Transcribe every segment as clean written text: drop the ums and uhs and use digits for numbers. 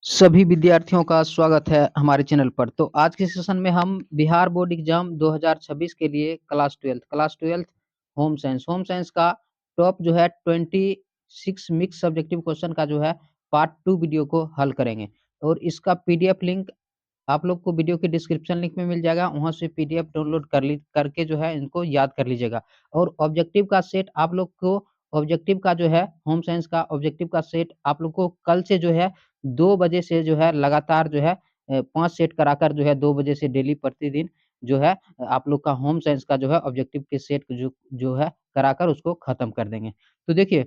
सभी विद्यार्थियों का स्वागत है हमारे चैनल पर। तो आज के सेशन में हम बिहार बोर्ड एग्जाम 2026 के लिए क्लास ट्वेल्थ होम साइंस का टॉप जो है 26 मिक्स सब्जेक्टिव क्वेश्चन का जो है पार्ट 2 वीडियो को हल करेंगे। और इसका पीडीएफ लिंक आप लोग को वीडियो के डिस्क्रिप्शन लिंक में मिल जाएगा, वहाँ से पीडीएफ डाउनलोड करके जो है इनको याद कर लीजिएगा। और ऑब्जेक्टिव का सेट आप लोग को ऑब्जेक्टिव का जो है होम साइंस का ऑब्जेक्टिव का सेट आप लोग को कल से जो है 2 बजे से जो है लगातार जो है 5 सेट कराकर जो है 2 बजे से डेली प्रतिदिन जो है आप लोग का होम साइंस का जो है ऑब्जेक्टिव के सेट जो जो है कराकर उसको खत्म कर देंगे। तो देखिए,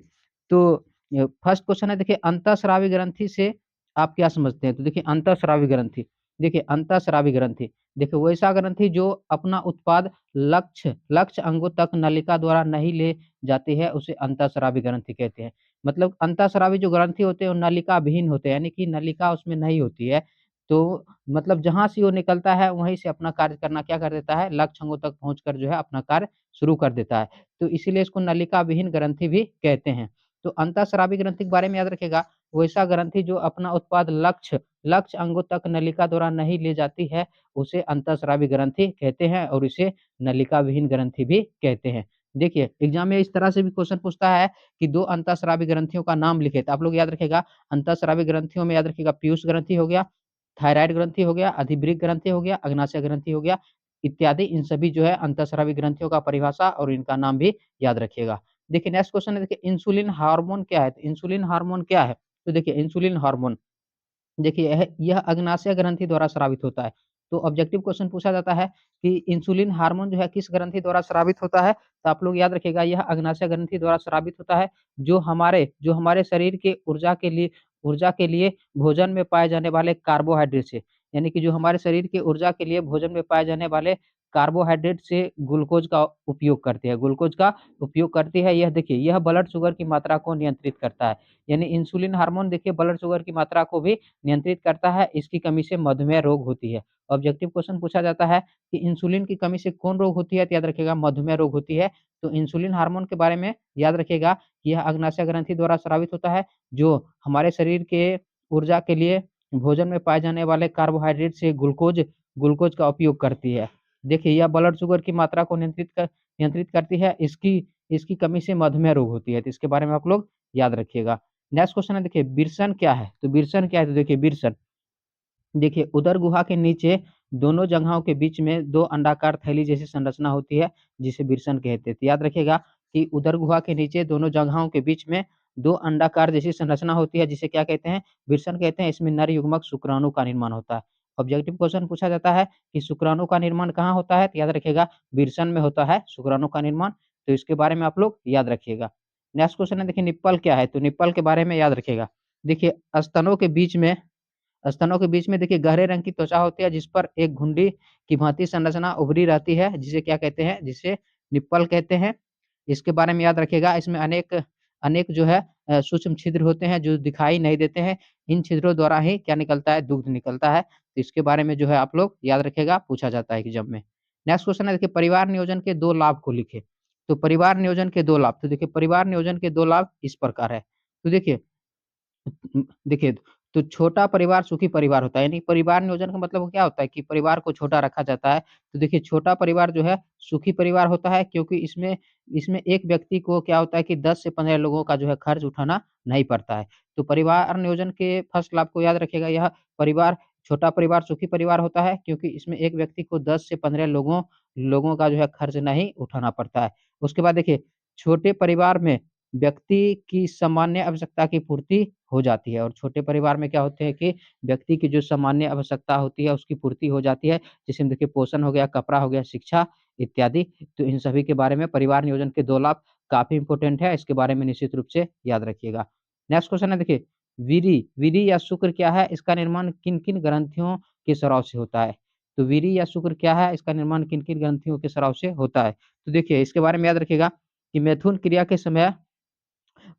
तो फर्स्ट क्वेश्चन है, देखिए अंतःस्रावी ग्रंथि से आप क्या समझते हैं? तो देखिए अंतःस्रावी ग्रंथि, देखिए अंतःस्रावी ग्रंथि, देखिए वैसा ग्रंथि जो अपना उत्पाद लक्ष्य लक्ष्य अंगों तक नलिका द्वारा नहीं ले जाती है, उसे अंतःस्रावी ग्रंथि कहते हैं। मतलब अंतःस्रावी जो ग्रंथि होते हैं वो नलिका विहीन होते हैं, यानी कि नलिका उसमें नहीं होती है। तो मतलब जहाँ से वो निकलता है वहीं से अपना कार्य करना क्या कर देता है, लक्ष्य अंगों तक पहुँचकर जो है अपना कार्य शुरू कर देता है। तो इसीलिए इसको नलिका विहीन ग्रंथि भी कहते हैं। तो अंतःस्रावी ग्रंथि के बारे में याद रखिएगा, वैसा ग्रंथि जो अपना उत्पाद लक्ष्य लक्ष्य अंगों तक नलिका द्वारा नहीं ले जाती है, उसे अंतःस्रावी ग्रंथि कहते हैं और इसे नलिका विहीन ग्रंथि भी कहते हैं। देखिए, एग्ज़ाम में इस तरह से भी क्वेश्चन पूछता है कि 2 अंतःस्रावी ग्रंथियों का नाम लिखें, तो आप लोग याद रखिएगा अंतःस्रावी ग्रंथियों में याद रखिएगा पीयूष ग्रंथि हो गया, थायराइड ग्रंथि हो गया, अधिवृक्क ग्रंथि हो गया, अग्नाशय ग्रंथि हो गया इत्यादि। इन सभी जो है अंतःस्रावी ग्रंथियों का परिभाषा और इनका नाम भी याद रखिएगा। देखिए नेक्स्ट क्वेश्चन है, देखिए इंसुलिन हार्मोन क्या है? तो इंसुलिन हार्मोन क्या है? तो देखिए इंसुलिन हार्मोन, देखिए यह अग्नाशय ग्रंथि द्वारा स्रावित होता है। तो ऑब्जेक्टिव क्वेश्चन पूछा जाता है कि इंसुलिन हार्मोन जो है किस ग्रंथि द्वारा स्रावित होता है? तो आप लोग याद रखिएगा यह अग्नाशय ग्रंथि द्वारा स्रावित होता है, जो हमारे शरीर के ऊर्जा के लिए भोजन में पाए जाने वाले कार्बोहाइड्रेट से, यानी कि जो हमारे शरीर के ऊर्जा के लिए भोजन में पाए जाने वाले कार्बोहाइड्रेट से ग्लूकोज़ का उपयोग करती है, ग्लूकोज़ का उपयोग करती है। यह देखिए यह ब्लड शुगर की मात्रा को नियंत्रित करता है। यानी इंसुलिन हार्मोन देखिए ब्लड शुगर की मात्रा को भी नियंत्रित करता है, इसकी कमी से मधुमेह रोग होती है। ऑब्जेक्टिव क्वेश्चन पूछा जाता है कि इंसुलिन की कमी से कौन रोग होती है? तो याद रखिएगा मधुमेह रोग होती है। तो इंसुलिन हार्मोन के बारे में याद रखिएगा कि यह अग्नाशय ग्रंथि द्वारा स्रावित होता है, जो हमारे शरीर के ऊर्जा के लिए भोजन में पाए जाने वाले कार्बोहाइड्रेट से ग्लूकोज़ का उपयोग करती है। देखिए यह ब्लड शुगर की मात्रा को नियंत्रित करती है, इसकी इसकी कमी से मधुमेह रोग होती है। तो इसके बारे में आप लोग याद रखिएगा। नेक्स्ट क्वेश्चन है, देखिए विरसन क्या है? तो विरसन क्या है? तो देखिए विरसन, देखिए उदर गुहा के नीचे दोनों जगहों के बीच में 2 अंडाकार थैली जैसी संरचना होती है, जिसे विरसन कहते हैं। तो याद रखिएगा कि उदर गुहा के नीचे दोनों जगहों के बीच में 2 अंडाकार जैसी संरचना होती है, जिसे क्या कहते हैं? विरसन कहते हैं। इसमें नर युग्मक शुक्राणु का निर्माण होता है। ऑब्जेक्टिव क्वेश्चन पूछा जाता है कि शुक्राणु का निर्माण कहाँ होता है? तो याद रखिएगा विरसन में होता है शुक्राणु का निर्माण। तो इसके बारे में आप लोग याद रखिएगा। नेक्स्ट क्वेश्चन है, देखिए निप्पल क्या है? तो निप्पल के बारे में याद रखिएगा। देखिए स्तनों के बीच में देखिए गहरे रंग की त्वचा होती है, जिस पर एक घुंडी की भांति संरचना उभरी रहती है, जिसे क्या कहते हैं? जिसे निप्पल कहते हैं। इसके बारे में याद रखिएगा, इसमें अनेक अनेक जो है सूक्ष्म छिद्र होते हैं जो दिखाई नहीं देते हैं। इन छिद्रों द्वारा ही क्या निकलता है? दूध निकलता है। तो इसके बारे में जो है आप लोग याद रखिएगा, पूछा जाता है एग्ज़ाम में। नेक्स्ट क्वेश्चन है, देखिए परिवार नियोजन के 2 लाभ को लिखें। तो परिवार नियोजन के 2 लाभ, तो देखिए परिवार नियोजन के 2 लाभ इस प्रकार है। तो देखिए, तो छोटा परिवार सुखी परिवार होता है, यानी परिवार नियोजन का मतलब क्या होता है कि परिवार को छोटा रखा जाता है। तो देखिए छोटा परिवार जो है सुखी परिवार होता है, क्योंकि इसमें इसमें एक व्यक्ति को क्या होता है कि 10 से 15 लोगों का जो है खर्च उठाना नहीं पड़ता है। तो परिवार नियोजन के फर्स्ट लाभ को याद रखिएगा, यह परिवार छोटा परिवार सुखी परिवार होता है, क्योंकि इसमें एक व्यक्ति को 10 से 15 लोगों लोगों का जो है खर्च नहीं उठाना पड़ता है। उसके बाद देखिए छोटे परिवार में व्यक्ति की सामान्य आवश्यकता की पूर्ति हो जाती है, और छोटे परिवार में क्या होते हैं कि व्यक्ति की जो सामान्य आवश्यकता होती है उसकी पूर्ति हो जाती है। जैसे देखिए पोषण हो गया, कपड़ा हो गया, शिक्षा इत्यादि। तो इन सभी के बारे में परिवार नियोजन के 2 लाभ काफ़ी इम्पोर्टेंट है, इसके बारे में निश्चित रूप से याद रखिएगा। नेक्स्ट क्वेश्चन है, देखिए विरी या शुक्र क्या है? इसका निर्माण किन-किन ग्रंथियों के स्राव से होता है? तो विरी या शुक्र क्या है? इसका निर्माण किन-किन ग्रंथियों के स्राव से होता है? तो देखिए इसके बारे में याद रखिएगा कि मैथुन क्रिया के समय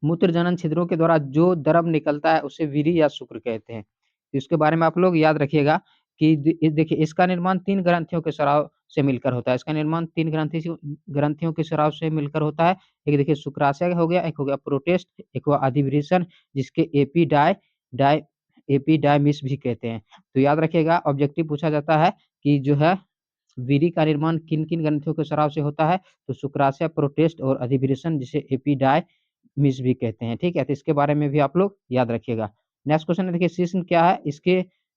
मूत्र जनन छिद्रों के द्वारा जो द्रव निकलता है उसे विरी या शुक्र कहते हैं। तो इसके बारे में आप लोग याद रखिएगा कि देखिए इसका निर्माण 3 ग्रंथियों के स्राव से मिलकर होता है। इसका निर्माण 3 ग्रंथियों के स्राव से मिलकर होता है। एक देखिए शुक्राशय हो गया, एक हो गया प्रोटेस्ट, एक हुआ अधिवृषण जिसके एपी डाई डाई एपिडायमिस भी कहते हैं। तो याद रखिएगा, ऑब्जेक्टिव पूछा जाता है कि जो है विरी का निर्माण किन-किन ग्रंथियों के स्राव से होता है? तो शुक्राशय, प्रोटेस्ट और अधिवृषण, जिसे एपिडायमिस भी कहते हैं, ठीक है? तो इसके बारे में भी आप लोग याद रखिएगा। नेक्स्ट क्वेश्चन है, देखिए शिश्न क्या है?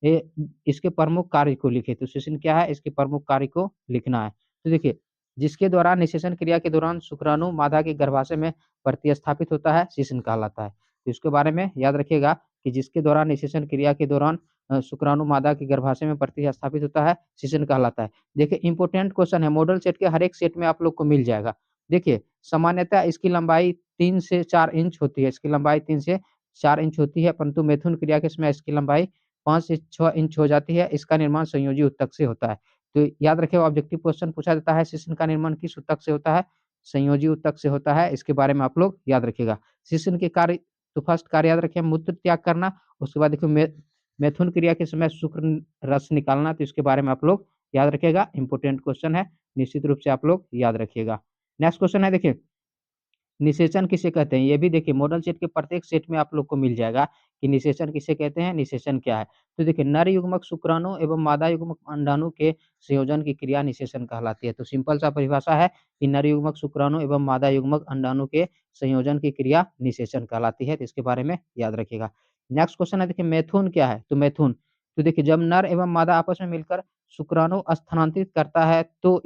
ए इसके प्रमुख कार्य को लिखिए। तो शिश्न क्या है? इसके प्रमुख कार्य को लिखना है। तो देखिए, जिसके द्वारा निषेचन क्रिया के दौरान शुक्राणु मादा के गर्भाशय में प्रतिस्थापित होता है, शिश्न कहलाता है। तो इसके बारे में याद रखिएगा कि जिसके द्वारा निषेचन क्रिया के दौरान शुक्राणु मादा के गर्भाशय में प्रतिस्थापित होता है, शिश्न कहलाता है। देखिए इम्पोर्टेंट क्वेश्चन है, मॉडल सेट के हर एक सेट में आप लोग को मिल जाएगा। देखिए, सामान्यतः इसकी लंबाई 3 से 4 इंच होती है, इसकी लंबाई 3 से 4 इंच होती है, परंतु मैथुन क्रिया के समय इसकी लंबाई 5 से 6 इंच हो जाती है। इसका निर्माण संयोजी ऊतक से होता है। तो याद रखिएगा, ऑब्जेक्टिव क्वेश्चन पूछा जाता है, शिश्न का निर्माण किस ऊतक से होता है? संयोजी ऊतक से होता है। इसके बारे में आप लोग याद रखिएगा। शिश्न के कार्य, तो फर्स्ट कार्य याद रखिए, मूत्र त्याग करना। उसके बाद देखिए मैथुन क्रिया के समय शुक्र रस निकालना। तो इसके बारे में आप लोग याद रखिएगा, इंपॉर्टेंट क्वेश्चन है, निश्चित रूप से आप लोग याद रखिएगा। नेक्स्ट क्वेश्चन है, देखिए निषेचन किसे कहते हैं? ये भी देखिए मॉडल सेट के प्रत्येक सेट में आप लोग को मिल जाएगा कि निषेचन किसे कहते हैं, निषेचन क्या है? तो देखिए, नर युग्मक शुक्राणु एवं मादा युग्मक अंडाणु के संयोजन की क्रिया निषेचन कहलाती है। तो सिंपल सा परिभाषा है कि नर युग्मक शुक्राणु एवं मादा युग्मक अंडाणु के संयोजन की क्रिया निषेचन कहलाती है। तो इसके बारे में याद रखिएगा। नेक्स्ट क्वेश्चन है, देखिए मैथुन क्या है? तो मैथुन, तो देखिए जब नर एवं मादा आपस में मिलकर शुक्राणु स्थानांतरित करता है, तो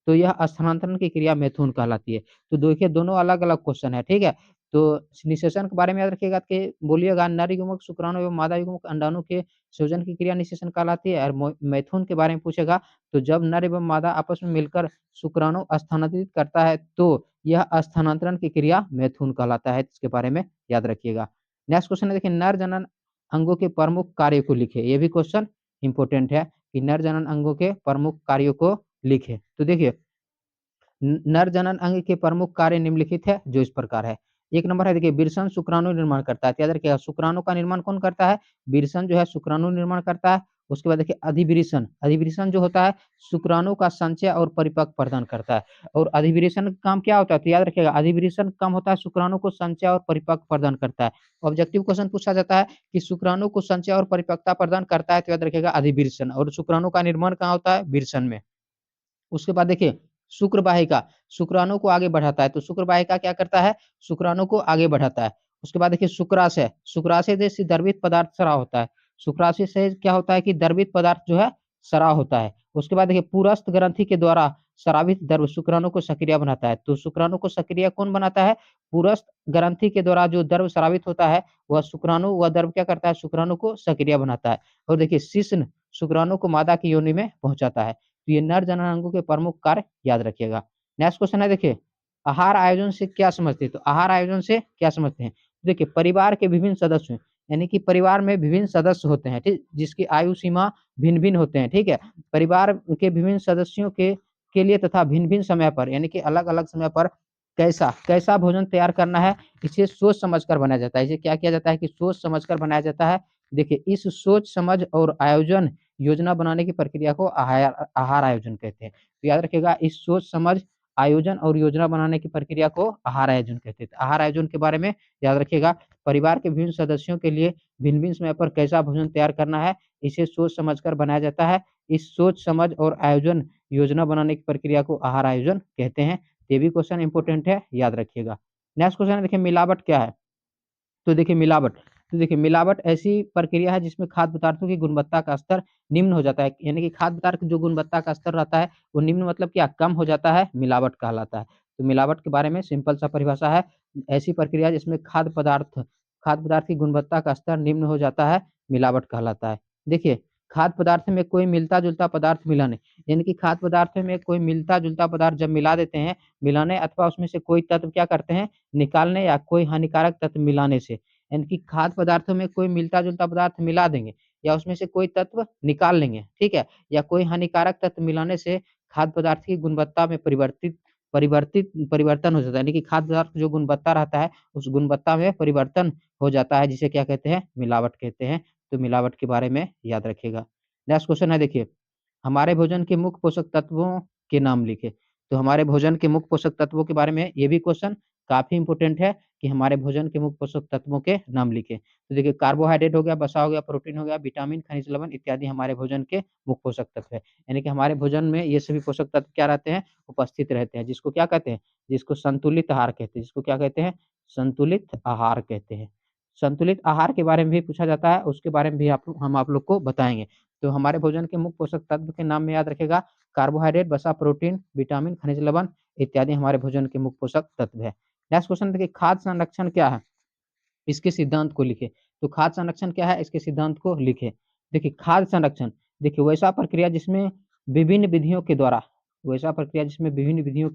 यह स्थानांतरण की क्रिया मैथुन कहलाती है। तो देखिए दोनों अलग-अलग क्वेश्चन है, ठीक है? तो निषेचन के बारे में याद रखिएगा कि बोलिएगा, नर युग्मक शुक्राणु एवं मादा युग्मक अंडाणु के सृजन की क्रिया निषेचन कहलाती है, और मैथुन के बारे में पूछेगा, तो जब नर एवं मादा आपस में मिलकर शुक्राणु स्थानांतरित करता है, तो यह स्थानांतरण की क्रिया मैथुन कहलाता है। इसके बारे में याद रखिएगा। नेक्स्ट क्वेश्चन है, देखिए नर जनन अंगों के प्रमुख कार्य को लिखिए। ये भी क्वेश्चन इंपॉर्टेंट है कि नर जनन अंगों के प्रमुख कार्यों को लिखें। तो देखिए नर जनन अंग के प्रमुख कार्य निम्नलिखित है, जो इस प्रकार है। एक नंबर है, देखिए विरसन शुक्राणु निर्माण करता है। तो याद रखिएगा, शुक्राणु का निर्माण कौन करता है? विरसन जो है शुक्राणु निर्माण करता है। उसके बाद देखिए अधिवृषण, अधिवृषण जो होता है शुक्राणु का संचय और परिपक्व प्रदान करता है। और अधिवृषण का काम क्या होता है? तो याद रखिएगा, अधिवृषण काम होता है शुक्राणु को संचय और परिपक्व प्रदान करता है। ऑब्जेक्टिव क्वेश्चन पूछा जाता है कि शुक्राणु को संचय और परिपक्वता प्रदान करता है, तो याद रखिएगा अधिवृषण। और शुक्राणु का निर्माण कहाँ होता है? विरसन में। उसके बाद देखिए शुक्र वाहिका शुक्राणु को आगे बढ़ाता है। तो शुक्र वाहिका क्या करता है? शुक्राणु को आगे बढ़ाता है। उसके बाद देखिए शुक्राशय, शुक्राशय से द्रवित पदार्थ स्राव होता है। शुक्राशय से क्या होता है कि द्रवित पदार्थ जो है स्राव होता है। उसके बाद देखिए पुरस्थ ग्रंथि के द्वारा स्रावित द्रव शुक्राणु को सक्रिय बनाता है। तो शुक्राणु को सक्रिय कौन बनाता है? पुरस्थ ग्रंथि के द्वारा जो द्रव स्रावित होता है, वह शुक्राणु, वह द्रव क्या करता है? शुक्राणु को सक्रिय बनाता है। और देखिए शिश्न शुक्राणु को मादा की योनि में पहुंचाता है। तो ये नर जनन अंगों के प्रमुख कार्य याद रखिएगा। नेक्स्ट क्वेश्चन है, देखिए आहार आयोजन से क्या समझते हैं? तो आहार आयोजन से क्या समझते हैं? देखिए परिवार के विभिन्न सदस्य, यानी कि परिवार में विभिन्न सदस्य होते हैं, ठीक, जिसकी आयु सीमा भिन्न-भिन्न होते हैं, ठीक है? परिवार के विभिन्न सदस्यों के लिए तथा भिन्न-भिन्न समय पर, यानी कि अलग-अलग समय पर कैसा कैसा भोजन तैयार करना है, इसे सोच समझ कर बनाया जाता है। इसे क्या किया जाता है कि सोच समझ कर बनाया जाता है। देखिए इस सोच समझ और आयोजन योजना बनाने की प्रक्रिया को आहार आयोजन कहते हैं। तो याद रखिएगा, इस सोच समझ आयोजन और योजना बनाने की प्रक्रिया को आहार आयोजन कहते हैं। तो आहार आयोजन के बारे में याद रखिएगा, परिवार के विभिन्न सदस्यों के लिए भिन्न-भिन्न समय पर कैसा भोजन तैयार करना है, इसे सोच समझ कर बनाया जाता है। इस सोच समझ और आयोजन योजना बनाने की प्रक्रिया को आहार आयोजन कहते हैं। ये भी क्वेश्चन इंपॉर्टेंट है, याद रखिएगा। नेक्स्ट क्वेश्चन है, देखिए मिलावट क्या है? तो देखिए मिलावट, मिलावट ऐसी प्रक्रिया है जिसमें खाद्य पदार्थों की गुणवत्ता का स्तर निम्न हो जाता है, यानी कि खाद्य पदार्थ की जो गुणवत्ता का स्तर रहता है वो निम्न मतलब क्या? कम हो जाता है, मिलावट कहलाता है। तो मिलावट के बारे में सिंपल सा परिभाषा है, ऐसी प्रक्रिया जिसमें खाद्य पदार्थ की गुणवत्ता का स्तर निम्न हो जाता है, मिलावट कहलाता है। देखिए खाद्य पदार्थ में कोई मिलता-जुलता पदार्थ मिलाने, यानी कि खाद्य पदार्थ में कोई मिलता-जुलता पदार्थ जब मिला देते हैं, मिलाने अथवा उसमें से कोई तत्व क्या करते हैं? निकालने, या कोई हानिकारक तत्व मिलाने से, यानी कि खाद्य पदार्थों में कोई मिलता-जुलता पदार्थ मिला देंगे या उसमें से कोई तत्व निकाल लेंगे, ठीक है? या कोई हानिकारक तत्व मिलाने से खाद्य पदार्थ की गुणवत्ता में परिवर्तन हो जाता है, यानी कि खाद्य पदार्थ की जो गुणवत्ता रहता है, उस गुणवत्ता में परिवर्तन हो जाता है, जिसे क्या कहते हैं? मिलावट कहते हैं। तो मिलावट के बारे में याद रखिएगा। नेक्स्ट क्वेश्चन है, देखिए हमारे भोजन के मुख्य पोषक तत्वों के नाम लिखें। तो हमारे भोजन के मुख्य पोषक तत्वों के बारे में ये भी क्वेश्चन काफ़ी इम्पोर्टेंट है कि हमारे भोजन के मुख्य पोषक तत्वों के नाम लिखें। तो देखिए कार्बोहाइड्रेट हो गया, वसा हो गया, प्रोटीन हो गया, विटामिन, खनिज लवण इत्यादि हमारे भोजन के मुख्य पोषक तत्व है। यानी कि हमारे भोजन में ये सभी पोषक तत्व क्या रहते हैं? उपस्थित रहते हैं, जिसको क्या कहते हैं? जिसको संतुलित आहार कहते हैं। जिसको क्या कहते हैं? संतुलित आहार कहते हैं। संतुलित आहार के बारे में भी पूछा जाता है, उसके बारे में भी हम आप लोग को बताएँगे। तो हमारे भोजन के मुख्य पोषक तत्व के नाम में याद रखिएगा कार्बोहाइड्रेट, वसा, प्रोटीन, विटामिन, खनिज लवण इत्यादि हमारे भोजन के मुख्य पोषक तत्व है। नेक्स्ट क्वेश्चन देखिए खाद्य संरक्षण क्या है? इसके सिद्धांत को लिखें। तो खाद्य संरक्षण क्या है? इसके सिद्धांत को लिखें। देखिए खाद्य संरक्षण, देखिए वैसा प्रक्रिया जिसमें विभिन्न विधियों के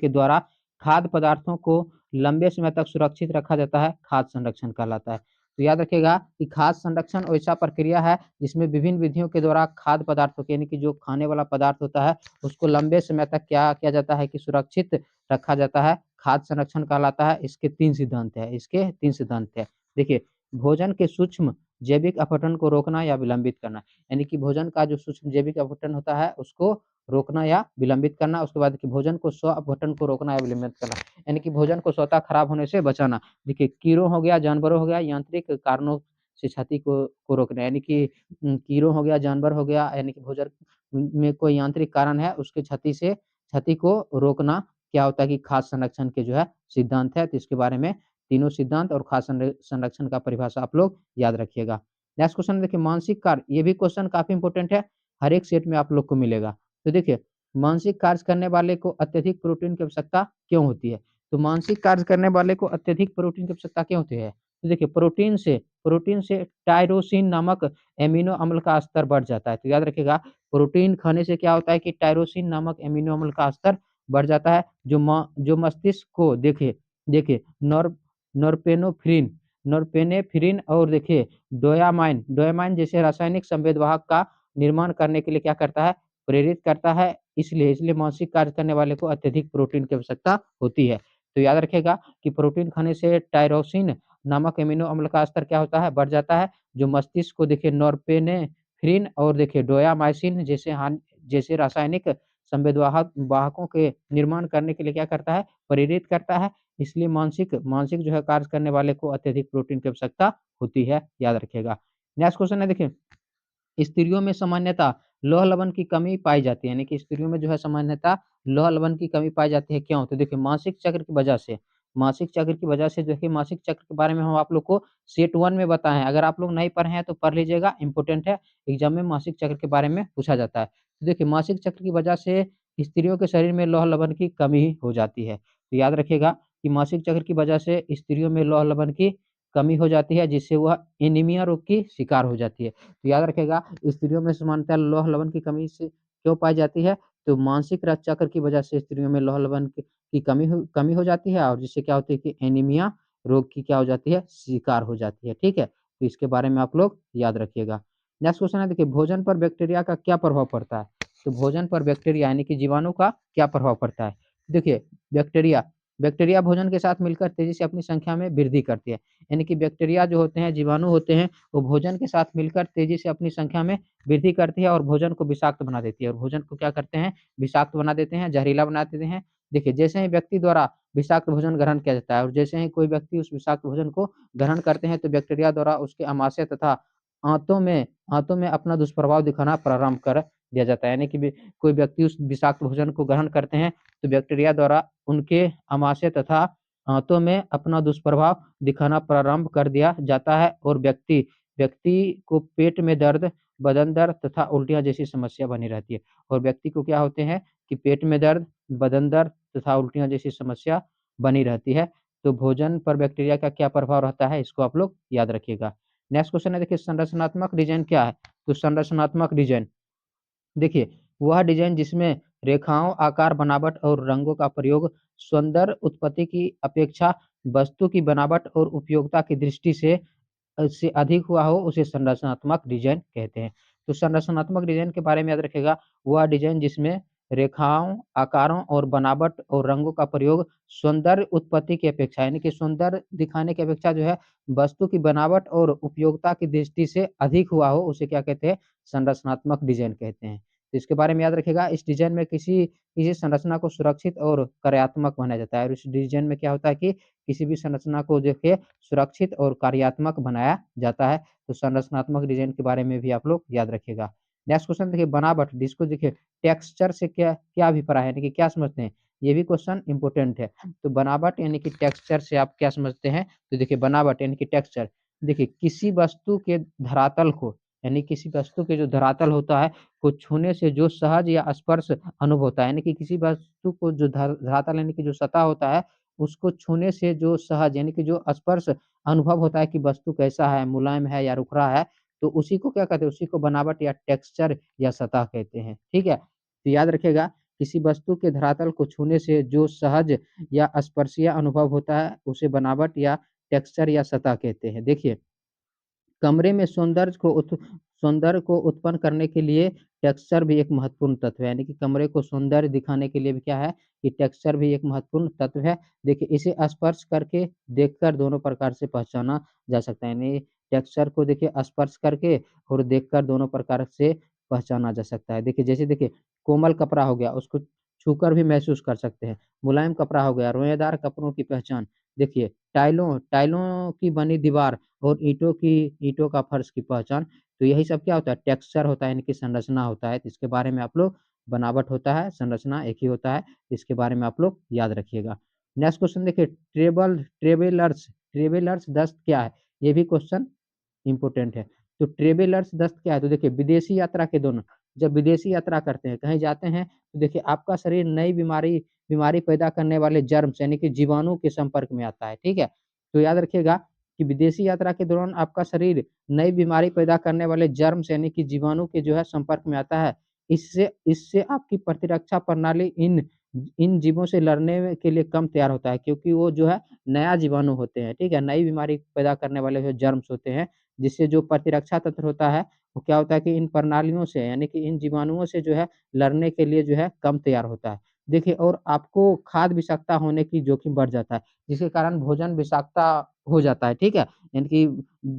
द्वारा खाद्य पदार्थों को लंबे समय तक सुरक्षित रखा जाता है, खाद्य संरक्षण कहलाता है। तो याद रखिएगा कि खाद्य संरक्षण वैसा प्रक्रिया है जिसमें विभिन्न विधियों के द्वारा खाद्य पदार्थों के यानी कि जो खाने वाला पदार्थ होता है, उसको लंबे समय तक क्या किया जाता है कि सुरक्षित रखा जाता है, खाद्य संरक्षण कहलाता है। इसके 3 सिद्धांत हैं, इसके 3 सिद्धांत हैं। देखिए, भोजन के सूक्ष्म जैविक अपघटन को रोकना या विलंबित करना, यानी कि भोजन का जो सूक्ष्म जैविक अपघटन होता है, उसको रोकना या विलंबित करना। उसके बाद देखिए भोजन को स्व अपघटन को रोकना या विलंबित करना, यानी कि भोजन को स्वतः खराब होने से बचाना। देखिए कीड़ों हो गया, जानवरों हो गया, यांत्रिक कारणों से क्षति को रोकना, यानी कि कीड़ों हो गया, जानवर हो गया, यानी कि भोजन में कोई यांत्रिक कारण है, उसकी क्षति को रोकना क्या होता है कि खाद्य संरक्षण के जो है सिद्धांत है। तो इसके बारे में तीनों सिद्धांत और खाद्य संरक्षण का परिभाषा आप लोग याद रखिएगा। नेक्स्ट क्वेश्चन देखिए मानसिक कार्य, ये भी क्वेश्चन काफ़ी इंपोर्टेंट है, हर एक सेट में आप लोग को मिलेगा। तो देखिए मानसिक कार्य करने वाले को अत्यधिक प्रोटीन की आवश्यकता क्यों होती है? तो मानसिक कार्य करने वाले को अत्यधिक प्रोटीन की आवश्यकता क्यों होती है? तो देखिए प्रोटीन से टायरोसिन नामक एमिनो अम्ल का स्तर बढ़ जाता है। तो याद रखिएगा प्रोटीन खाने से क्या होता है कि टायरोसिन नामक एमिनो अम्ल का स्तर बढ़ जाता है, जो मस्तिष्क को देखिए देखिए नॉरपेनेफ्रिन नॉरपेनेफ्रिन और देखिए डोपामाइन जैसे रासायनिक संवेदवाहक का निर्माण करने के लिए क्या करता है? प्रेरित करता है। इसलिए मानसिक कार्य करने वाले को अत्यधिक प्रोटीन की आवश्यकता होती है। तो याद रखिएगा कि प्रोटीन खाने से टायरोसिन नामक एमिनो अम्ल का स्तर क्या होता है? बढ़ जाता है, जो मस्तिष्क को देखिए नॉरपेनेफ्रिन और देखिए डोपामाइन जैसे रासायनिक वाहकों के निर्माण करने के लिए क्या करता है? प्रेरित करता है। इसलिए मानसिक मानसिक जो है कार्य करने वाले को अत्यधिक प्रोटीन की आवश्यकता होती है, याद रखिएगा। नेक्स्ट क्वेश्चन है देखिए स्त्रियों में सामान्यतः लौह लवण की कमी पाई जाती है, यानी कि स्त्रियों में जो है सामान्यतः लौह लवण की कमी पाई जाती है, क्यों? तो देखिए मासिक चक्र की वजह से देखिए मासिक चक्र के बारे में हम आप लोग को सेट 1 में बताए हैं। अगर आप लोग नहीं पढ़े हैं तो पढ़ लीजिएगा, इम्पोर्टेंट है, एग्ज़ाम में मासिक चक्र के बारे में पूछा जाता है। तो देखिए मासिक चक्र की वजह से स्त्रियों के शरीर में लौह लवण की कमी हो जाती है। तो याद रखिएगा कि मासिक चक्र की वजह से स्त्रियों में लौह लवण की कमी हो जाती है, जिससे वह एनीमिया रोग की शिकार हो जाती है। तो याद रखिएगा स्त्रियों में सामान्यतः लौह लवण की कमी से क्यों पाई जाती है? तो मानसिक रक्तचक्र की वजह से स्त्रियों में लौह लवण की कमी हो जाती है, और जिससे क्या होती है कि एनीमिया रोग की क्या हो जाती है? शिकार हो जाती है, ठीक है? तो इसके बारे में आप लोग याद रखिएगा। नेक्स्ट क्वेश्चन है देखिए भोजन पर बैक्टीरिया का क्या प्रभाव पड़ता है? तो भोजन पर बैक्टीरिया यानी कि जीवाणु का क्या प्रभाव पड़ता है? देखिए बैक्टीरिया बैक्टीरिया भोजन के साथ मिलकर तेजी से अपनी संख्या में वृद्धि करती है। यानी कि बैक्टीरिया जो होते हैं, जीवाणु होते हैं, वो भोजन के साथ मिलकर तेजी से अपनी संख्या में वृद्धि करती है और भोजन को विषाक्त बना देती है, और भोजन को क्या करते हैं? विषाक्त बना देते हैं, जहरीला बना देते हैं। देखिए जैसे ही व्यक्ति द्वारा विषाक्त भोजन ग्रहण किया जाता है और जैसे ही कोई व्यक्ति उस विषाक्त भोजन को ग्रहण करते हैं, तो बैक्टीरिया द्वारा उसके आमाशय तथा आंतों में अपना दुष्प्रभाव दिखाना प्रारंभ कर दिया जाता है। यानी कि कोई व्यक्ति उस विषाक्त भोजन को ग्रहण करते हैं, तो बैक्टीरिया द्वारा उनके आमाशय तथा आंतों में अपना दुष्प्रभाव दिखाना प्रारंभ कर दिया जाता है, और व्यक्ति को पेट में दर्द, बदन दर्द तथा उल्टियाँ जैसी समस्या बनी रहती है। और व्यक्ति को क्या होते हैं कि पेट में दर्द, बदन दर्द तथा उल्टियाँ जैसी समस्या बनी रहती है। तो भोजन पर बैक्टीरिया का क्या प्रभाव रहता है, इसको आप लोग याद रखिएगा। नेक्स्ट क्वेश्चन है देखिए संरचनात्मक डिज़ाइन क्या है? तो संरचनात्मक डिज़ाइन देखिए, वह डिज़ाइन जिसमें रेखाओं, आकार, बनावट और रंगों का प्रयोग सौंदर्य उत्पत्ति की अपेक्षा वस्तु की बनावट और उपयोगिता की दृष्टि से अधिक हुआ हो, उसे संरचनात्मक डिज़ाइन कहते हैं। तो संरचनात्मक डिज़ाइन के बारे में याद रखिएगा, वह डिज़ाइन जिसमें रेखाओं, आकारों और बनावट और रंगों का प्रयोग सौंदर्य उत्पत्ति की अपेक्षा यानी कि सौंदर्य दिखाने की अपेक्षा जो है, वस्तु की बनावट और उपयोगिता की दृष्टि से अधिक हुआ हो, उसे क्या कहते हैं? संरचनात्मक डिज़ाइन कहते हैं। तो इसके बारे में याद रखिएगा। इस डिज़ाइन में किसी किसी संरचना को सुरक्षित और कार्यात्मक बनाया जाता है और इस डिज़ाइन में क्या होता है कि किसी भी संरचना को देखिए सुरक्षित और कार्यात्मक बनाया जाता है। तो संरचनात्मक डिज़ाइन के बारे में भी आप लोग याद रखिएगा। नेक्स्ट क्वेश्चन देखिए बनावट, जिसको देखिए टेक्सचर से क्या क्या अभिप्राय है, यानी कि क्या समझते हैं? ये भी क्वेश्चन इम्पोर्टेंट है। तो बनावट यानी कि टेक्सचर से आप क्या समझते हैं? तो देखिए बनावट यानी कि टेक्सचर, देखिए किसी वस्तु के धरातल को, यानी किसी वस्तु के जो धरातल होता है को छूने से जो सहज या स्पर्श अनुभव होता है, यानी कि किसी वस्तु को जो धरातल यानी कि जो सतह होता है, उसको छूने से जो सहज यानी कि जो स्पर्श अनुभव होता है कि वस्तु कैसा है, मुलायम है या रुखरा है, तो उसी को क्या कहते हैं? उसी को बनावट या टेक्सचर या सतह कहते हैं, ठीक है? तो याद रखिएगा, किसी वस्तु के धरातल को छूने से जो सहज या स्पर्शीय अनुभव होता है, उसे बनावट या टेक्सचर या सतह कहते हैं। देखिए, कमरे में सौंदर्य को उत्पन्न करने के लिए टेक्सचर भी एक महत्वपूर्ण तत्व है, यानी कि कमरे को सौंदर्य दिखाने के लिए भी क्या है कि टेक्सचर भी एक महत्वपूर्ण तत्व है। देखिए, इसे स्पर्श करके, देखकर दोनों प्रकार से पहचाना जा सकता है, यानी टेक्सचर को देखिए स्पर्श करके और देखकर दोनों प्रकार से पहचाना जा सकता है। देखिए, जैसे देखिए कोमल कपड़ा हो गया, उसको छूकर भी महसूस कर सकते हैं। मुलायम कपड़ा हो गया, रोएदार कपड़ों की पहचान। देखिए, टाइलों टाइलों की बनी दीवार और ईंटों का फर्श की पहचान, तो यही सब क्या होता है? टेक्सचर होता है, यानी कि संरचना होता है। तो इसके बारे में आप लोग, बनावट होता है, संरचना एक ही होता है, इसके बारे में आप लोग याद रखिएगा। नेक्स्ट क्वेश्चन देखिए, ट्रेवलर्स दस्त क्या है? ये भी क्वेश्चन इम्पोर्टेंट है। तो ट्रेवलर्स दस्त क्या है? तो देखिए विदेशी यात्रा के दौरान, जब विदेशी यात्रा करते हैं, कहीं जाते हैं, तो देखिए आपका शरीर नई बीमारी बीमारी पैदा करने वाले जर्म्स यानी कि जीवाणु के संपर्क में आता है, ठीक है? तो याद रखिएगा कि विदेशी यात्रा के दौरान आपका शरीर नई बीमारी पैदा करने वाले जर्म्स यानी कि जीवाणु के जो है संपर्क में आता है। इससे इससे आपकी प्रतिरक्षा प्रणाली इन इन जीवों से लड़ने के लिए कम तैयार होता है, क्योंकि वो जो है नया जीवाणु होते हैं, ठीक है? नई बीमारी पैदा करने वाले जो जर्म्स होते हैं, जिससे जो प्रतिरक्षा तंत्र होता है, वो क्या होता है कि इन प्रणालियों से यानी कि इन जीवाणुओं से जो है लड़ने के लिए जो है कम तैयार होता है। देखिए, और आपको खाद्य विषाक्तता होने की जोखिम बढ़ जाता है, जिसके कारण भोजन विषाक्तता हो जाता है, ठीक है? यानी कि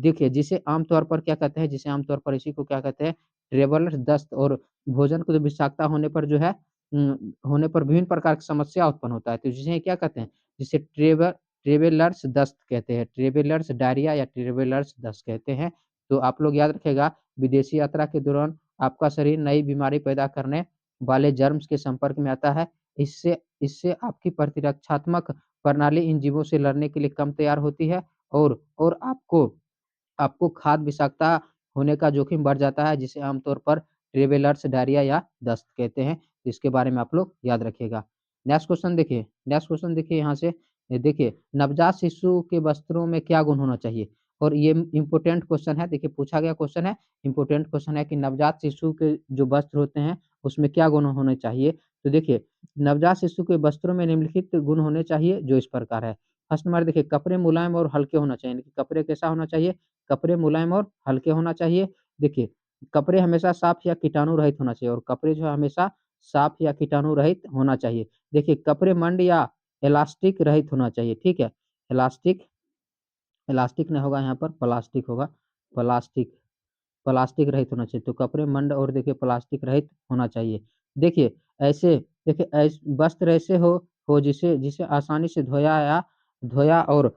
देखिए, जिसे आम तौर पर क्या कहते हैं, जिसे आम तौर पर इसी को क्या कहते हैं? ट्रेवलर्स दस्त, और भोजन को जो विषाक्तता होने पर जो है होने पर विभिन्न प्रकार की समस्या उत्पन्न होता है, तो जिसे क्या कहते हैं? जिसे ट्रेवलर्स दस्त कहते हैं, ट्रेवलर्स डायरिया या ट्रेवलर्स दस्त कहते हैं। तो आप लोग याद रखिएगा, विदेशी यात्रा के दौरान आपका शरीर नई बीमारी पैदा करने वाले जर्म्स के संपर्क में आता है। इससे इससे आपकी प्रतिरक्षात्मक प्रणाली इन जीवों से लड़ने के लिए कम तैयार होती है, और आपको आपको खाद्य विषाक्तता होने का जोखिम बढ़ जाता है, जिसे आमतौर पर ट्रेवलर्स डायरिया या दस्त कहते हैं। इसके बारे में आप लोग याद रखिएगा। नेक्स्ट क्वेश्चन देखिए यहाँ से, ये देखिए नवजात शिशु के वस्त्रों में क्या गुण होना चाहिए? और ये इम्पोर्टेंट क्वेश्चन है, देखिए पूछा गया क्वेश्चन है, इम्पोर्टेंट क्वेश्चन है कि नवजात शिशु के जो वस्त्र होते हैं, उसमें क्या गुण होने चाहिए? तो देखिए, नवजात शिशु के वस्त्रों में निम्नलिखित गुण होने चाहिए, जो इस प्रकार है। फर्स्ट नंबर देखिए, कपड़े मुलायम और हल्के होना चाहिए, यानी कि कपड़े कैसा होना चाहिए? कपड़े मुलायम और हल्के होना चाहिए। देखिए, कपड़े हमेशा साफ या कीटाणु रहित होना चाहिए, और कपड़े जो है हमेशा साफ या कीटाणु रहित होना चाहिए। देखिए, कपड़े मंड या इलास्टिक रहित होना चाहिए, ठीक है? इलास्टिक इलास्टिक नहीं होगा यहाँ पर, प्लास्टिक होगा। प्लास्टिक प्लास्टिक रहित होना चाहिए, तो कपड़े मंड और देखिए प्लास्टिक रहित होना चाहिए। देखिए, ऐसे देखिए वस्त्र ऐसे हो जिसे जिसे आसानी से धोया और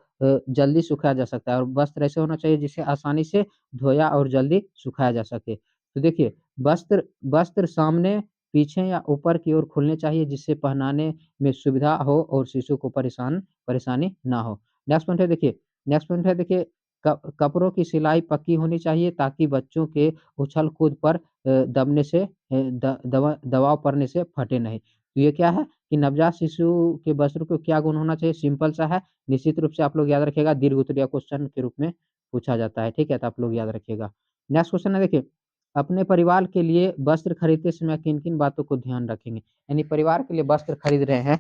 जल्दी सुखाया जा सकता है, और वस्त्र ऐसे होना चाहिए जिसे आसानी से धोया और जल्दी सुखाया जा सके। तो देखिए, वस्त्र वस्त्र सामने, पीछे या ऊपर की ओर खुलने चाहिए, जिससे पहनाने में सुविधा हो और शिशु को परेशानी ना हो। नेक्स्ट पॉइंट है देखिए, कपड़ों की सिलाई पक्की होनी चाहिए, ताकि बच्चों के उछल-कूद पर दबने से दबाव पड़ने से फटे नहीं। तो ये क्या है कि नवजात शिशु के वस्त्र को क्या गुण होना चाहिए? सिंपल सा है, निश्चित रूप से आप लोग याद रखिएगा, दीर्घ उत्तरीय क्वेश्चन के रूप में पूछा जाता है, ठीक है? तो आप लोग याद रखिएगा। नेक्स्ट क्वेश्चन है देखिए, अपने परिवार के लिए वस्त्र खरीदते समय किन-किन बातों को ध्यान रखेंगे? यानी परिवार के लिए वस्त्र खरीद रहे हैं,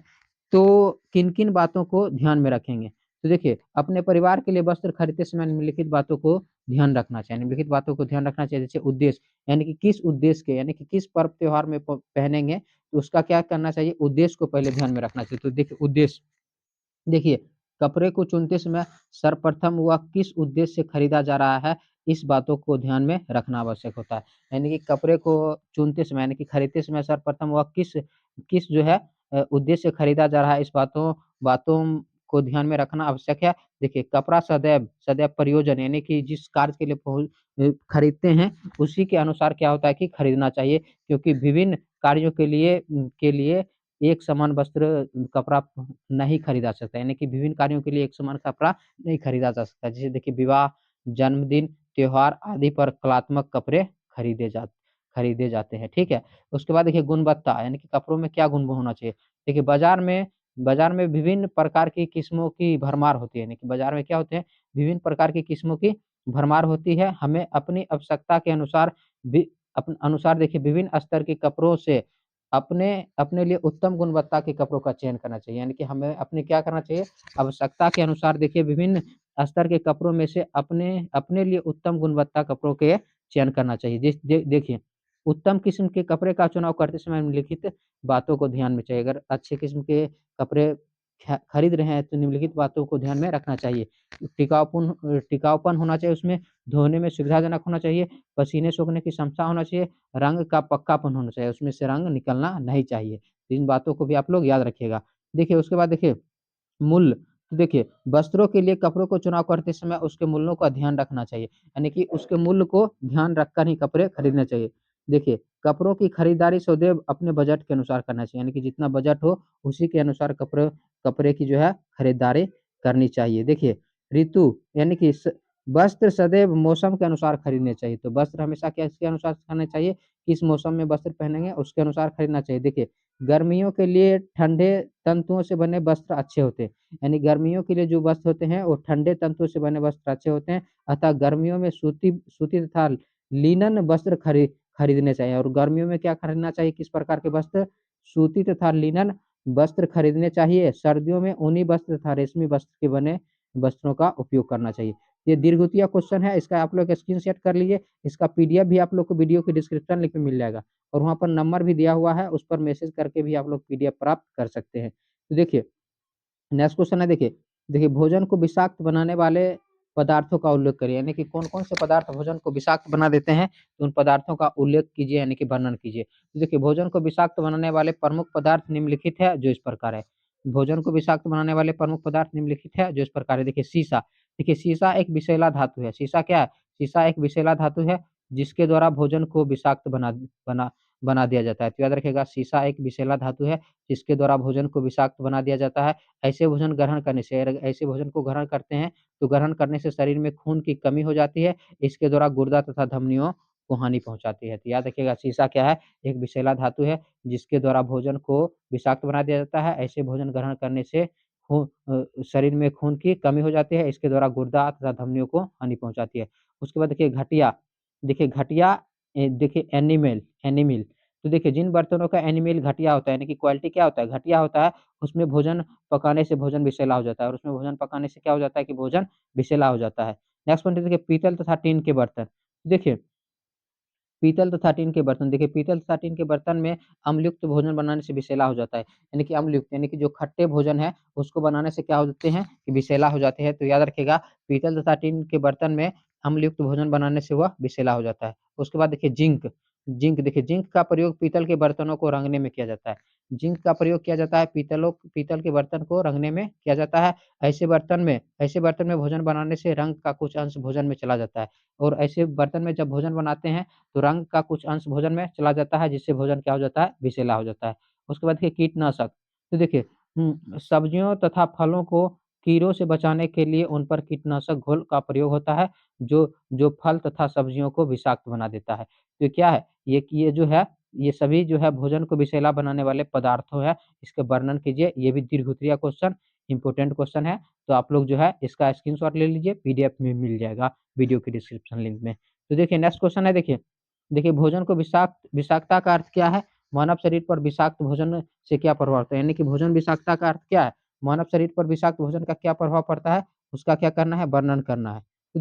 तो किन-किन बातों को ध्यान में रखेंगे? तो देखिए, अपने परिवार के लिए वस्त्र खरीदते समय निम्नलिखित बातों को ध्यान रखना चाहिए, निम्नलिखित बातों को ध्यान रखना चाहिए, जैसे उद्देश्य, यानी कि किस उद्देश्य के, यानी कि किस पर्व त्योहार में पहनेंगे, तो उसका क्या करना चाहिए? उद्देश्य को पहले ध्यान में रखना चाहिए। तो देखिए उद्देश्य, देखिए कपड़े को चुनते समय सर्वप्रथम वह किस उद्देश्य से खरीदा जा रहा है, इस बातों को ध्यान में रखना आवश्यक होता है। यानी कि कपड़े को चुनते समय यानी कि खरीदते समय सर्वप्रथम वह किस किस जो है उद्देश्य से खरीदा जा रहा है, इस बातों बातों को ध्यान में रखना आवश्यक है। देखिए कपड़ा सदैव सदैव प्रयोजन यानी कि जिस कार्य के लिए खरीदते हैं, उसी के अनुसार क्या होता है कि खरीदना चाहिए, क्योंकि विभिन्न कार्यों के लिए एक समान वस्त्र कपड़ा नहीं खरीदा सकता, यानी कि विभिन्न कार्यों के लिए एक समान कपड़ा नहीं खरीदा जा सकता। जैसे देखिए विवाह, जन्मदिन, त्योहार आदि पर कलात्मक कपड़े खरीदे जा खरीदे जाते हैं, ठीक है? उसके बाद देखिए गुणवत्ता यानी कि कपड़ों में क्या गुण होना चाहिए? देखिए बाज़ार में विभिन्न प्रकार की किस्मों की भरमार होती है, यानी कि बाज़ार में क्या होते हैं, विभिन्न प्रकार की किस्मों की भरमार होती है। हमें अपनी आवश्यकता के अनुसार भी अनुसार देखिए विभिन्न स्तर के कपड़ों से अपने अपने लिए उत्तम गुणवत्ता के कपड़ों का चयन करना चाहिए। यानी कि हमें अपने क्या करना चाहिए, आवश्यकता के अनुसार देखिए विभिन्न स्तर के कपड़ों में से अपने अपने लिए उत्तम गुणवत्ता कपड़ों के चयन करना चाहिए। देखिए, उत्तम किस्म के कपड़े का चुनाव करते समय निम्नलिखित बातों को ध्यान में चाहिए। अगर अच्छे किस्म के कपड़े खरीद रहे हैं तो निम्नलिखित बातों को ध्यान में रखना चाहिए। टिकाऊपन होना चाहिए उसमें, धोने में सुविधाजनक होना चाहिए, पसीने सोखने की क्षमता होना चाहिए, रंग का पक्कापन होना चाहिए, उसमें से रंग निकलना नहीं चाहिए। तो इन बातों को भी आप लोग याद रखिएगा। देखिए उसके बाद देखिए मूल्य, तो देखिए वस्त्रों के लिए कपड़ों को चुनाव करते समय उसके मूल्यों का ध्यान रखना चाहिए, यानी कि उसके मूल्य को ध्यान रखकर ही कपड़े खरीदने चाहिए। देखिए कपड़ों की खरीदारी सदैव अपने बजट के अनुसार करना चाहिए, यानी कि जितना बजट हो उसी के अनुसार कपड़े कपड़े की जो है खरीदारी करनी चाहिए। देखिए ऋतु यानी कि वस्त्र सदैव मौसम के अनुसार खरीदने चाहिए, तो वस्त्र हमेशा किसके अनुसार खरीदना चाहिए, किस मौसम में वस्त्र पहनेंगे उसके अनुसार खरीदना चाहिए। देखिए गर्मियों के लिए ठंडे तंतुओं से बने वस्त्र अच्छे होते हैं, यानी गर्मियों के लिए जो वस्त्र होते हैं वो ठंडे तंतुओं से बने वस्त्र अच्छे होते हैं। अतः गर्मियों में सूती सूती तथा लिनन वस्त्र खरीदने चाहिए, और गर्मियों में क्या खरीदना चाहिए, किस प्रकार के वस्त्र, सूती तथा लिनन वस्त्र खरीदने चाहिए। सर्दियों में ऊनी वस्त्र तथा रेशमी वस्त्र के बने वस्त्रों का उपयोग करना चाहिए। ये दीर्घितीय क्वेश्चन है, इसका आप लोग स्क्रीनशॉट कर लीजिए। इसका पीडीएफ भी आप लोग को वीडियो के डिस्क्रिप्शन लिंक में मिल जाएगा, और वहाँ पर नंबर भी दिया हुआ है, उस पर मैसेज करके भी आप लोग पीडीएफ प्राप्त कर सकते हैं। तो देखिए नेक्स्ट क्वेश्चन है, देखिए देखिए भोजन को विषाक्त बनाने वाले पदार्थों का उल्लेख करिए, यानी कि कौन-कौन से पदार्थ भोजन को विषाक्त बना देते हैं, तो उन पदार्थों का उल्लेख कीजिए यानी कि वर्णन कीजिए। तो देखिए भोजन को विषाक्त बनाने वाले प्रमुख पदार्थ निम्नलिखित है जो इस प्रकार है। भोजन को विषाक्त बनाने वाले प्रमुख पदार्थ निम्नलिखित है जो इस प्रकार है। देखिए सीसा, देखिए सीसा एक विषैला धातु है। सीसा क्या है? सीसा एक विषैला धातु है जिसके द्वारा भोजन को विषाक्त बना बना दिया जाता है। तो याद रखिएगा सीसा एक विषैला धातु है जिसके द्वारा भोजन को विषाक्त बना दिया जाता है। ऐसे भोजन ग्रहण करने से, अगर ऐसे भोजन को ग्रहण करते हैं, तो ग्रहण करने से शरीर में खून की कमी हो जाती है। इसके द्वारा गुर्दा तथा धमनियों को हानि पहुँचाती है। तो याद रखिएगा सीसा क्या है? एक विषैला धातु है जिसके द्वारा भोजन को विषाक्त बना दिया जाता है। ऐसे भोजन ग्रहण करने से शरीर में खून की कमी हो जाती है। इसके द्वारा गुर्दा तथा धमनियों को हानि पहुँचाती है। उसके बाद देखिए घटिया, देखिए घटिया देखिए एनिमल, तो देखिए जिन बर्तनों का एनिमल घटिया होता है, यानी कि क्वालिटी क्या होता है? घटिया होता है, उसमें भोजन पकाने से भोजन विषैला हो जाता है, और उसमें भोजन पकाने से क्या हो जाता है कि भोजन विषैला हो जाता है। नेक्स्ट पॉइंट है देखिए पीतल तथा टीन के बर्तन। देखिए पीतल तथा टीन के बर्तन, देखिए पीतल तथा टीन के बर्तन में अम्लयुक्त भोजन बनाने से विषैला हो जाता है। यानी कि अम्लयुक्त यानी कि जो खट्टे भोजन है उसको बनाने से क्या हो जाते हैं कि विषैला हो जाते हैं। तो याद रखिएगा पीतल तथा टीन के बर्तन में अम्लयुक्त भोजन बनाने से वह विषैला हो जाता है। उसके बाद देखिए जिंक, देखिए जिंक का प्रयोग पीतल के बर्तनों को रंगने में किया जाता है। जिंक का प्रयोग किया जाता है पीतल के बर्तन को रंगने में किया जाता है। ऐसे बर्तन में भोजन बनाने से रंग का कुछ अंश भोजन में चला जाता है, और ऐसे बर्तन में जब भोजन बनाते हैं तो रंग का कुछ अंश भोजन में चला जाता है, जिससे भोजन क्या हो जाता है? विषैला हो जाता है। उसके बाद देखिए कीटनाशक, तो देखिए सब्जियों तथा फलों को कीड़ों से बचाने के लिए उन पर कीटनाशक घोल का प्रयोग होता है, जो जो फल तथा सब्जियों को विषाक्त बना देता है। तो क्या है? ये जो है, ये सभी जो है भोजन को विषैला बनाने वाले पदार्थों है, इसके वर्णन कीजिए। ये भी दीर्घ-उत्तरीय क्वेश्चन, इम्पोर्टेंट क्वेश्चन है, तो आप लोग जो है इसका स्क्रीनशॉट ले लीजिए, पीडीएफ में मिल जाएगा वीडियो के डिस्क्रिप्शन लिंक में। तो देखिए नेक्स्ट क्वेश्चन है, देखिए भोजन को विषाक्तता का अर्थ क्या है? मानव शरीर पर विषाक्त भोजन से क्या प्रभाव पड़ता है? यानी कि भोजन विषाक्तता का अर्थ क्या है? मानव शरीर पर विषाक्त भोजन का क्या प्रभाव पड़ता है? उसका क्या करना है? वर्णन करना है। तो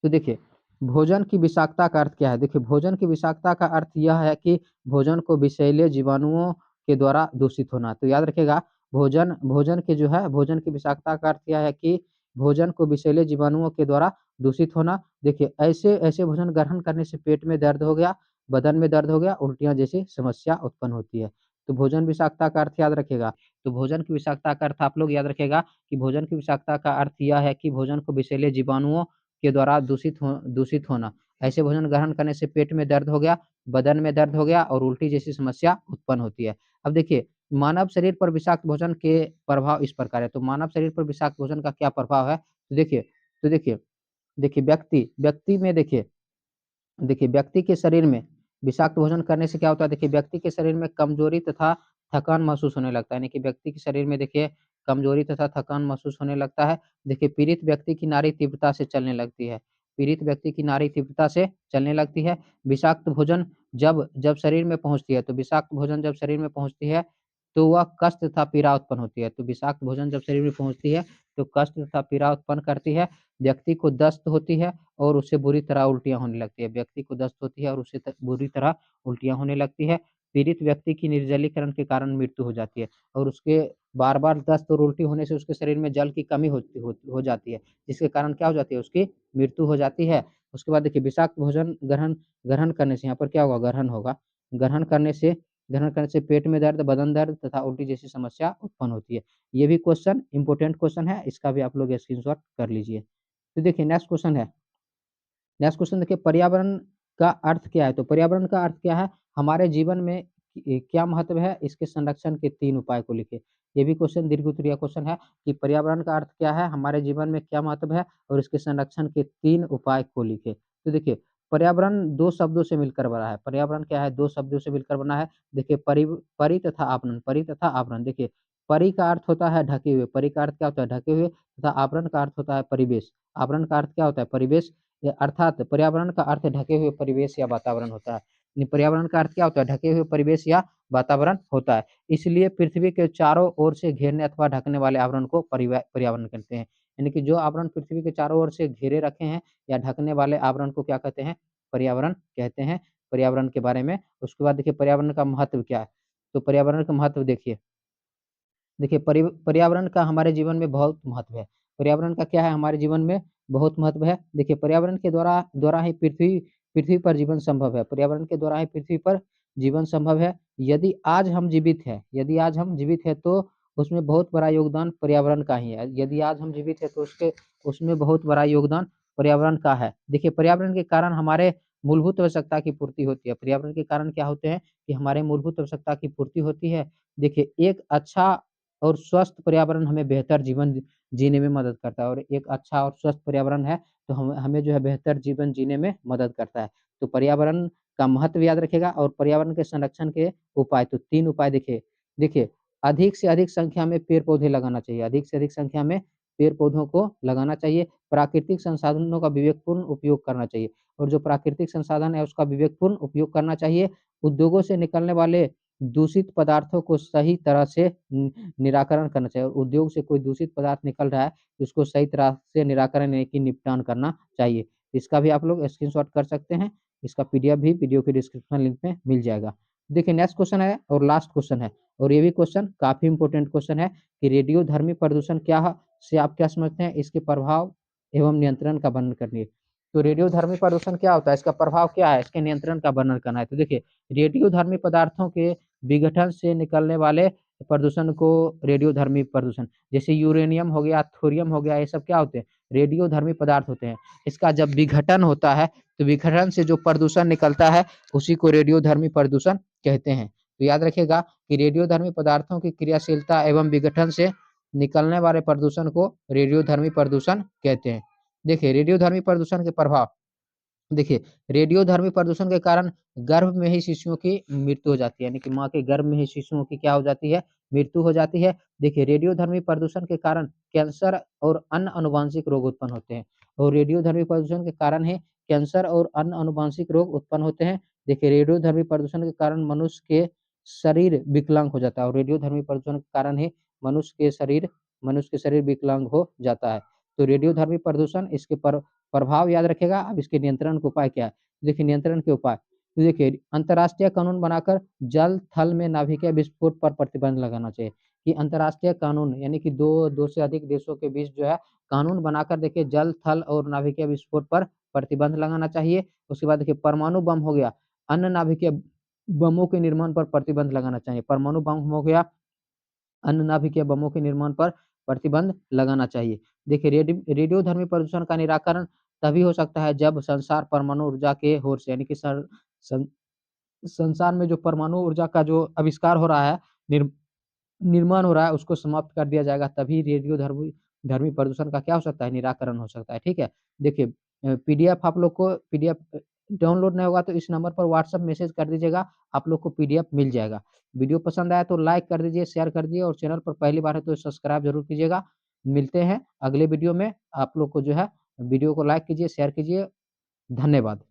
देखिए भोजन की विषाक्तता का अर्थ क्या है? देखिए भोजन की विषाक्तता का अर्थ यह है कि भोजन को विषैले जीवाणुओं के द्वारा दूषित होना। तो याद रखिएगा भोजन भोजन के जो है भोजन की विषाक्तता का अर्थ क्या है कि भोजन को विषैले जीवाणुओं के द्वारा दूषित होना। देखिए ऐसे ऐसे भोजन ग्रहण करने से पेट में दर्द हो गया, बदन में दर्द हो गया, उल्टियाँ जैसी समस्या उत्पन्न होती है। तो भोजन विषाक्तता का अर्थ याद रखिएगा। तो भोजन की विषाक्तता का अर्थ आप लोग याद रखिएगा कि भोजन की विषाक्तता का अर्थ यह है कि भोजन को विषैले जीवाणुओं के द्वारा दूषित होना। ऐसे भोजन ग्रहण करने से पेट में दर्द हो गया, बदन में दर्द हो गया और उल्टी जैसी समस्या उत्पन्न होती है। अब देखिए मानव शरीर पर विषाक्त भोजन के प्रभाव इस प्रकार है। तो मानव शरीर पर विषाक्त भोजन का क्या प्रभाव है? तो देखिए व्यक्ति में देखिए व्यक्ति के शरीर में विषाक्त भोजन करने से क्या होता है? देखिए व्यक्ति के शरीर में कमजोरी तथा थकान महसूस होने लगता है। यानी कि व्यक्ति के शरीर में देखिए कमजोरी तथा थकान महसूस होने लगता है। देखिए पीड़ित व्यक्ति की नाड़ी तीव्रता से चलने लगती है। पीड़ित व्यक्ति की नाड़ी तीव्रता से चलने लगती है। विषाक्त भोजन जब जब शरीर में पहुंचती है, तो विषाक्त भोजन जब शरीर में पहुंचती है तो वह कष्ट तथा पीड़ा उत्पन्न होती है। तो विषाक्त भोजन जब शरीर में पहुंचती है तो कष्ट तथा पीड़ा उत्पन्न करती है। व्यक्ति को दस्त होती है और उसे बुरी तरह उल्टियाँ होने लगती है। व्यक्ति को दस्त होती है और उसे बुरी तरह उल्टियाँ होने लगती है। पीड़ित व्यक्ति की निर्जलीकरण के कारण मृत्यु हो जाती है और उसके बार-बार दस्त और उल्टी होने से उसके शरीर में जल की कमी हो जाती है, जिसके कारण क्या हो जाती है? उसकी मृत्यु हो जाती है। उसके बाद देखिए विषाक्त भोजन ग्रहण ग्रहण करने से यहाँ पर क्या होगा? ग्रहण होगा। ग्रहण करने से ग्रहण करने से पेट में दर्द, बदन दर्द तथा उल्टी जैसी समस्या उत्पन्न होती है। ये भी क्वेश्चन इम्पोर्टेंट क्वेश्चन है, इसका भी आप लोग स्क्रीनशॉट कर लीजिए। तो देखिए नेक्स्ट क्वेश्चन देखिए पर्यावरण का अर्थ क्या है? तो पर्यावरण का अर्थ क्या है? हमारे जीवन में क्या महत्व है? इसके संरक्षण के 3 उपाय को लिखिए। ये भी क्वेश्चन दीर्घ उत्तरीय क्वेश्चन है कि पर्यावरण का अर्थ क्या है? हमारे जीवन में क्या महत्व है? और इसके संरक्षण के 3 उपाय को लिखिए। तो देखिए पर्यावरण 2 शब्दों से मिलकर बना है। पर्यावरण क्या है? 2 शब्दों से मिलकर बना है। देखिए परि तथा आवरण। देखिए परि का अर्थ होता है ढके हुए, परि का अर्थ क्या होता है? ढके हुए तथा आवरण का अर्थ होता है परिवेश। आवरण का अर्थ क्या होता है? परिवेश अर्थात पर्यावरण का अर्थ ढके हुए परिवेश या वातावरण होता है। पर्यावरण का अर्थ क्या होता है? ढके हुए परिवेश या वातावरण होता है। इसलिए पृथ्वी के चारों ओर से घेरने अथवा ढकने वाले आवरण को पर्यावरण कहते हैं। यानी कि जो आवरण पृथ्वी के चारों ओर से घेरे रखे हैं या ढकने वाले आवरण को क्या कहते हैं? पर्यावरण कहते हैं। पर्यावरण के बारे में उसके बाद देखिए पर्यावरण का महत्व क्या है? तो पर्यावरण का महत्व देखिए पर्यावरण का हमारे जीवन में बहुत महत्व है। पर्यावरण का क्या है हमारे जीवन में बहुत महत्व है। देखिए पर्यावरण के द्वारा द्वारा ही पृथ्वी पृथ्वी पर जीवन संभव है। पर्यावरण के द्वारा ही पृथ्वी पर जीवन संभव है। यदि आज हम जीवित हैं तो उसमें बहुत बड़ा योगदान पर्यावरण का ही है। यदि आज हम जीवित हैं तो उसके उसमें बहुत बड़ा योगदान पर्यावरण का है। देखिए पर्यावरण के कारण हमारे मूलभूत आवश्यकता की पूर्ति होती है। पर्यावरण के कारण क्या होते हैं कि हमारे मूलभूत आवश्यकता की पूर्ति होती है। देखिए एक अच्छा और स्वस्थ पर्यावरण हमें बेहतर जीवन जीने में मदद करता है और एक अच्छा और स्वस्थ पर्यावरण है तो हम हमें जो है बेहतर जीवन जीने में मदद करता है। तो पर्यावरण का महत्व याद रखिएगा और पर्यावरण के संरक्षण के उपाय तो 3 उपाय देखिए। देखिए अधिक से अधिक संख्या में पेड़-पौधे लगाना चाहिए, अधिक से अधिक संख्या में पेड़-पौधों को लगाना चाहिए। प्राकृतिक संसाधनों का विवेकपूर्ण उपयोग करना चाहिए और जो प्राकृतिक संसाधन है उसका विवेकपूर्ण उपयोग करना चाहिए। उद्योगों से निकलने वाले दूषित पदार्थों को सही तरह से निराकरण करना चाहिए और उद्योग से कोई दूषित पदार्थ निकल रहा है, तो उसको सही तरह से निराकरण यानी कि निपटान करना चाहिए। इसका भी आप लोग स्क्रीनशॉट कर सकते हैं। इसका पीडीएफ भी वीडियो के डिस्क्रिप्शन लिंक में मिल जाएगा। देखिए नेक्स्ट क्वेश्चन है और लास्ट क्वेश्चन है और ये भी क्वेश्चन काफ़ी इम्पोर्टेंट क्वेश्चन है कि रेडियोधर्मी प्रदूषण क्या है? से आप क्या समझते हैं? इसके प्रभाव एवं नियंत्रण का वर्णन करिए। तो रेडियोधर्मी प्रदूषण क्या होता है? इसका प्रभाव क्या है? इसके नियंत्रण का वर्णन करना है। तो देखिए रेडियोधर्मी पदार्थों के विघटन से निकलने वाले प्रदूषण को रेडियोधर्मी प्रदूषण जैसे यूरेनियम हो गया, थोरियम हो गया, ये सब क्या होते हैं? रेडियोधर्मी पदार्थ होते हैं। इसका जब विघटन होता है, तो विघटन से जो प्रदूषण निकलता है, उसी को रेडियोधर्मी प्रदूषण कहते हैं। तो याद रखिएगा कि रेडियोधर्मी पदार्थों की क्रियाशीलता एवं विघटन से निकलने वाले प्रदूषण को रेडियोधर्मी प्रदूषण कहते हैं। देखिए रेडियोधर्मी प्रदूषण के प्रभाव देखिए, रेडियोधर्मी प्रदूषण के कारण गर्भ में ही शिशुओं की मृत्यु हो जाती है, यानी कि माँ के गर्भ में ही शिशुओं की क्या हो जाती है? मृत्यु हो जाती है। देखिए, रेडियोधर्मी प्रदूषण के कारण कैंसर और अन्य आनुवांशिक रोग उत्पन्न होते हैं और रेडियोधर्मी प्रदूषण के कारण ही कैंसर और अन्य आनुवांशिक रोग उत्पन्न होते हैं। देखिए, रेडियोधर्मी प्रदूषण के कारण मनुष्य के शरीर विकलांग हो जाता है और रेडियोधर्मी प्रदूषण के कारण ही मनुष्य के शरीर विकलांग हो जाता है। तो रेडियोधर्मी प्रदूषण इसके प्रभाव याद रखिएगा। अब इसके नियंत्रण के उपाय क्या है? देखिए नियंत्रण के उपाय तो देखिए अंतर्राष्ट्रीय कानून बनाकर जल थल में नाभिकीय विस्फोट पर प्रतिबंध लगाना चाहिए। कि अंतर्राष्ट्रीय कानून यानी कि दो से अधिक देशों के बीच जो है कानून बनाकर देखिए जल, थल और नाभिकीय विस्फोट पर प्रतिबंध लगाना चाहिए। उसके बाद देखिए परमाणु बम हो गया, अन्य नाभिकीय बमों के निर्माण पर प्रतिबंध लगाना चाहिए। परमाणु बम हो गया, अन्य नाभिकीय बमों के निर्माण पर प्रतिबंध लगाना चाहिए। देखिए रेडियोधर्मी प्रदूषण का निराकरण तभी हो सकता है जब संसार परमाणु ऊर्जा के होर से यानी कि संसार में जो परमाणु ऊर्जा का जो आविष्कार हो रहा है, निर्माण हो रहा है, उसको समाप्त कर दिया जाएगा, तभी रेडियो धर्मी धर्मी प्रदूषण का क्या हो सकता है, निराकरण हो सकता है। ठीक है। देखिए पीडीएफ आप लोग को पीडीएफ डाउनलोड नहीं होगा तो इस नंबर पर व्हाट्सएप मैसेज कर दीजिएगा, आप लोग को पीडीएफ मिल जाएगा। वीडियो पसंद आया तो लाइक कर दीजिए, शेयर कर दीजिए और चैनल पर पहली बार है तो सब्सक्राइब जरूर कीजिएगा। मिलते हैं अगले वीडियो में। आप लोग को जो है वीडियो को लाइक कीजिए, शेयर कीजिए। धन्यवाद।